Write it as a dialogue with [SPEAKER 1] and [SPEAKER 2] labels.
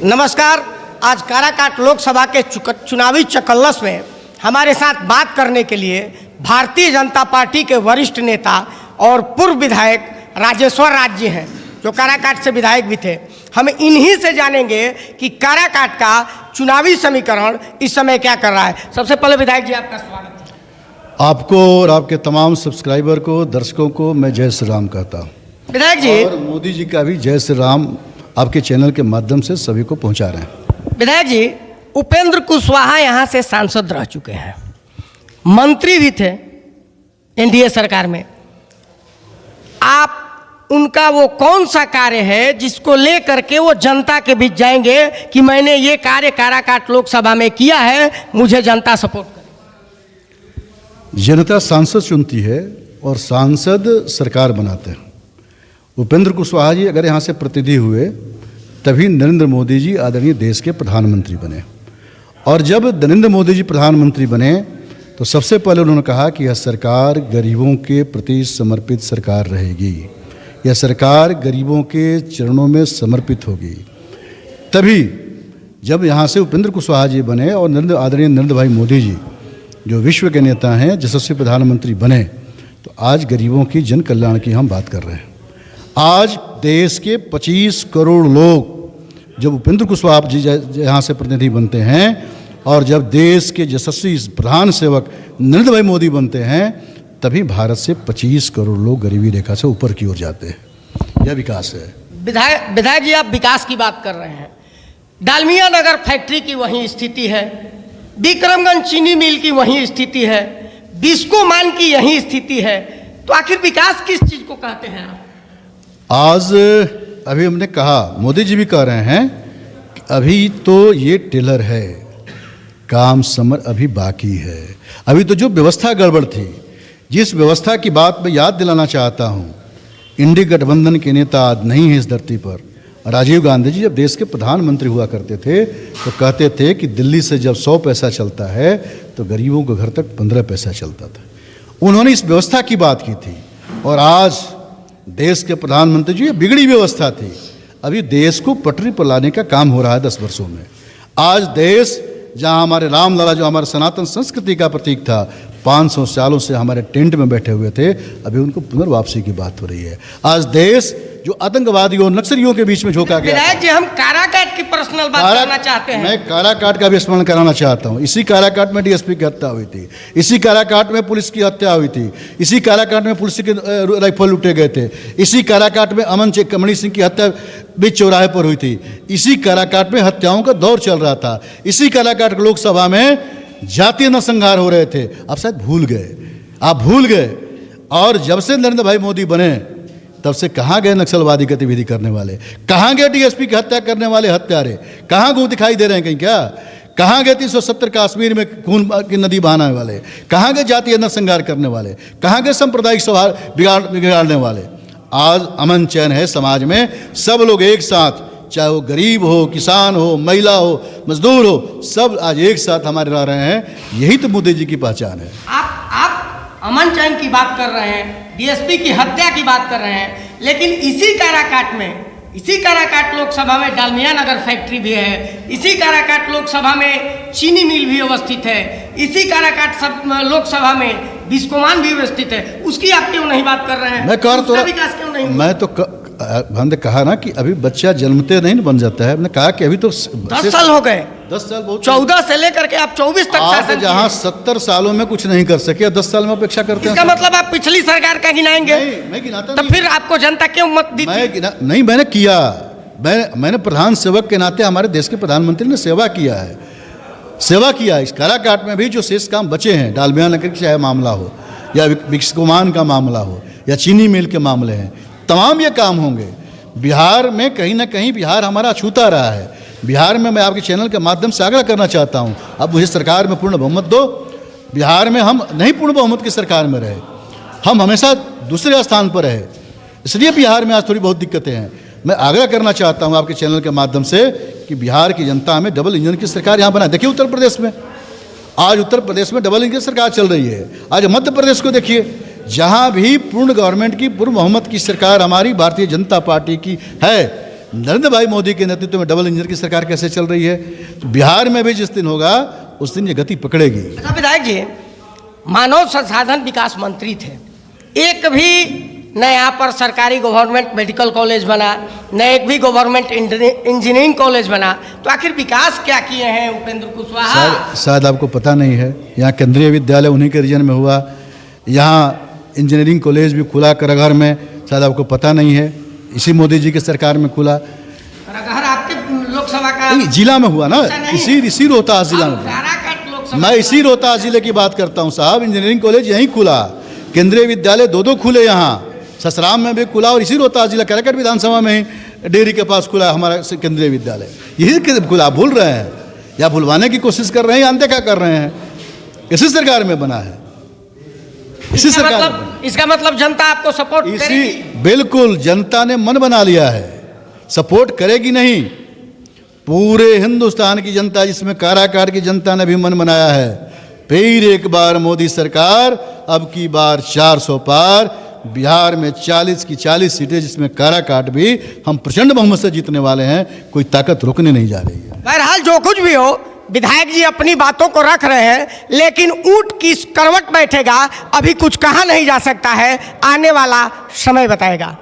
[SPEAKER 1] नमस्कार। आज काराकाट लोकसभा के चुनावी चकल्लस में हमारे साथ बात करने के लिए भारतीय जनता पार्टी के वरिष्ठ नेता और पूर्व विधायक राजेश्वर राज जी हैं, जो काराकाट से विधायक भी थे। हम इन्हीं से जानेंगे कि काराकाट का चुनावी समीकरण इस समय क्या कर रहा है। सबसे पहले विधायक जी, आपका स्वागत है।
[SPEAKER 2] आपको और आपके तमाम सब्सक्राइबर को, दर्शकों को मैं जय श्री राम कहता हूँ।
[SPEAKER 1] विधायक जी,
[SPEAKER 2] और मोदी जी का भी जय श्री राम आपके चैनल के माध्यम से सभी को पहुंचा रहे हैं।
[SPEAKER 1] विधायक जी, उपेंद्र कुशवाहा यहाँ से सांसद रह चुके हैं, मंत्री भी थे एनडीए सरकार में। आप उनका वो कौन सा कार्य है जिसको लेकर के वो जनता के बीच जाएंगे कि मैंने ये कार्य काराकाट लोकसभा में किया है, मुझे जनता सपोर्ट करे?
[SPEAKER 2] जनता सांसद चुनती है और सांसद सरकार बनाते हैं। उपेंद्र कुशवाहा जी अगर यहाँ से प्रतिनिधि हुए तभी नरेंद्र मोदी जी आदरणीय देश के प्रधानमंत्री बने। और जब नरेंद्र मोदी जी प्रधानमंत्री बने तो सबसे पहले उन्होंने कहा कि यह सरकार गरीबों के प्रति समर्पित सरकार रहेगी, यह सरकार गरीबों के चरणों में समर्पित होगी। तभी जब यहाँ से उपेंद्र कुशवाहा जी बने और आदरणीय नरेंद्र भाई मोदी जी जो विश्व के नेता हैं, यशस्वी प्रधानमंत्री बने, तो आज गरीबों की जन कल्याण की हम बात कर रहे हैं। आज देश के 25 करोड़ लोग जब उपेंद्र कुशवाहा जी यहाँ से प्रतिनिधि बनते हैं और जब देश के यशस्वी प्रधान सेवक नरेंद्र भाई मोदी बनते हैं, तभी भारत से 25 करोड़ लोग गरीबी रेखा से ऊपर की ओर जाते हैं। यह विकास है।
[SPEAKER 1] विधायक जी, आप विकास की बात कर रहे हैं। डालमिया नगर फैक्ट्री की वही स्थिति है, विक्रमगंज चीनी मिल की वही स्थिति है, बिस्कोमान की यही स्थिति है। तो आखिर विकास किस चीज को कहते हैं आप?
[SPEAKER 2] आज अभी हमने कहा, मोदी जी भी कह रहे हैं कि अभी तो ये टेलर है, काम समर अभी बाकी है। अभी तो जो व्यवस्था गड़बड़ थी, जिस व्यवस्था की बात मैं याद दिलाना चाहता हूँ, इंडी गठबंधन के नेता आज नहीं है इस धरती पर। राजीव गांधी जी जब देश के प्रधानमंत्री हुआ करते थे तो कहते थे कि दिल्ली से जब 100 पैसा चलता है तो गरीबों के घर तक 15 पैसा चलता था। उन्होंने इस व्यवस्था की बात की थी। और आज देश के प्रधानमंत्री जी, ये बिगड़ी व्यवस्था थी, अभी देश को पटरी पर लाने का काम हो रहा है 10 वर्षों में। आज देश जहां हमारे रामलला जो हमारे सनातन संस्कृति का प्रतीक था, 500 सालों से हमारे टेंट में बैठे हुए थे, अभी उनको पुनर्वापसी की बात हो रही है। आज देश जो आतंकवादियों नक्सलियों के बीच में झोंका गया।
[SPEAKER 1] विधायक जी, हम काराकाट की पर्सनल बात करना चाहते हैं।
[SPEAKER 2] मैं काराकाट का भी स्मरण कराना चाहता हूँ। इसी काराकाट में डीएसपी की हत्या हुई थी, इसी काराकाट में पुलिस की हत्या हुई थी, इसी काराकाट में पुलिस के राइफल लूटे गए थे, इसी काराकाट में अमन कमणी सिंह की हत्या बीच चौराहे पर हुई थी, इसी काराकाट में हत्याओं का दौर चल रहा था, इसी काराकाट लोकसभा में जातीय नरसंहार हो रहे थे। आप शायद भूल गए, आप भूल गए। और जब से नरेंद्र भाई मोदी बने तब से कहाँ गए नक्सलवादी गतिविधि करने वाले, कहाँ गए डीएसपी की हत्या करने वाले हत्यारे, कहाँ घूम दिखाई दे रहे हैं कहीं क्या? कहाँ गए 370 कश्मीर में खून की नदी बहाने वाले, कहाँ गए जातीय नरसंहार करने वाले, कहाँ गए सांप्रदायिक सौहार्द बिगाड़ने वाले? आज अमन चैन है समाज में, सब लोग एक साथ, चाहे वो गरीब हो, किसान हो, महिला हो, मजदूर हो, सब आज एक साथ हमारे रह रहे हैं। यही तो मोदी जी की पहचान है।
[SPEAKER 1] आप अमन चैन की बात कर रहे हैं, डीएसपी की हत्या की बात कर रहे हैं, लेकिन इसी काराकाट लोकसभा में डालमिया नगर फैक्ट्री भी है, इसी काराकाट लोकसभा में चीनी मिल भी अवस्थित है, इसी काराकाट लोकसभा में बिस्कोमान भी अवस्थित है। उसकी आप क्यों नहीं बात कर रहे हैं?
[SPEAKER 2] मैं कह रहा
[SPEAKER 1] विकास क्यों नहीं?
[SPEAKER 2] मैं तो हमने कहा ना कि अभी बच्चा जन्मते नहीं बन जाता है। हमने कहा कि अभी तो
[SPEAKER 1] 10 साल हो गए।
[SPEAKER 2] 10 साल बहुत,
[SPEAKER 1] 14 से लेकर के आप 24 तक शासन
[SPEAKER 2] जहाँ 70 सालों में कुछ नहीं कर सके, 10 साल में अपेक्षा करते हैं।
[SPEAKER 1] इसका मतलब आप पिछली सरकार का गिनाएंगे?
[SPEAKER 2] मैं गिनाता
[SPEAKER 1] तो फिर आपको जनता क्यों मत दी?
[SPEAKER 2] नहीं, मैंने किया। मैंने प्रधान सेवक के नाते हमारे देश के प्रधानमंत्री ने सेवा किया है, सेवा किया है। इस काराकाट में भी जो शेष काम बचे हैं, डालमिया नगर का चाहे मामला हो या बिस्कोमान का मामला हो या चीनी मिल के मामले हैं, तमाम ये काम होंगे। बिहार में कहीं ना कहीं बिहार हमारा छूता रहा है। बिहार में मैं आपके चैनल के माध्यम से आग्रह करना चाहता हूँ, अब मुझे सरकार में पूर्ण बहुमत दो। बिहार में हम नहीं पूर्ण बहुमत की सरकार में रहे, हम हमेशा दूसरे स्थान पर रहे, इसलिए बिहार में आज थोड़ी बहुत दिक्कतें हैं। मैं आग्रह करना चाहता हूँ आपके चैनल के माध्यम से कि बिहार की जनता में डबल इंजन की सरकार यहाँ बनाए। देखिए उत्तर प्रदेश में, आज उत्तर प्रदेश में डबल इंजन की सरकार चल रही है। आज मध्य प्रदेश को देखिए, जहाँ भी पूर्ण गवर्नमेंट की, पूर्ण बहुमत की सरकार हमारी भारतीय जनता पार्टी की है, नरेंद्र भाई मोदी के नेतृत्व में डबल इंजन की सरकार कैसे चल रही है। तो बिहार में भी जिस दिन होगा उस दिन ये गति पकड़ेगी।
[SPEAKER 1] अच्छा विधायक जी, मानव संसाधन विकास मंत्री थे, एक भी न यहाँ पर सरकारी गवर्नमेंट मेडिकल कॉलेज बना, न एक भी गवर्नमेंट इंजीनियरिंग कॉलेज बना, तो आखिर विकास क्या किए हैं उपेंद्र कुशवाहा?
[SPEAKER 2] शायद आपको पता नहीं है, यहाँ केंद्रीय विद्यालय उन्हीं के रीजन में हुआ, यहाँ इंजीनियरिंग कॉलेज भी खुला करगहर में, शायद आपको पता नहीं है, इसी मोदी जी की सरकार में खुला।
[SPEAKER 1] करगहर आपके लोकसभा का
[SPEAKER 2] जिला में हुआ ना, इसी रोहतास जिला में। मैं इसी रोहतास जिले की बात करता हूँ साहब, इंजीनियरिंग कॉलेज यहीं खुला, केंद्रीय विद्यालय दो खुले, यहाँ ससराम में भी खुला और इसी रोहतास जिला काराकाट विधानसभा में ही डेयरी के पास खुला हमारा केंद्रीय विद्यालय, यही खुला। भूल रहे हैं या भुलवाने की कोशिश कर रहे हैं, अंत क्या कर रहे हैं? इसी सरकार में बना है, इसी सरकार।
[SPEAKER 1] इसका मतलब जनता आपको सपोर्ट करेगी?
[SPEAKER 2] बिल्कुल, जनता ने मन बना लिया है, सपोर्ट करेगी नहीं, पूरे हिंदुस्तान की जनता, जिसमें काराकाट की जनता ने भी मन बनाया है। फिर एक बार मोदी सरकार, अब की बार 400 पार, बिहार में 40 की 40 सीटें, जिसमें काराकाट भी हम प्रचंड बहुमत से जीतने वाले हैं, कोई ताकत रोकने नहीं जा रही है।
[SPEAKER 1] बहरहाल जो कुछ भी हो, विधायक जी अपनी बातों को रख रहे हैं, लेकिन ऊंट किस करवट बैठेगा अभी कुछ कहा नहीं जा सकता है, आने वाला समय बताएगा।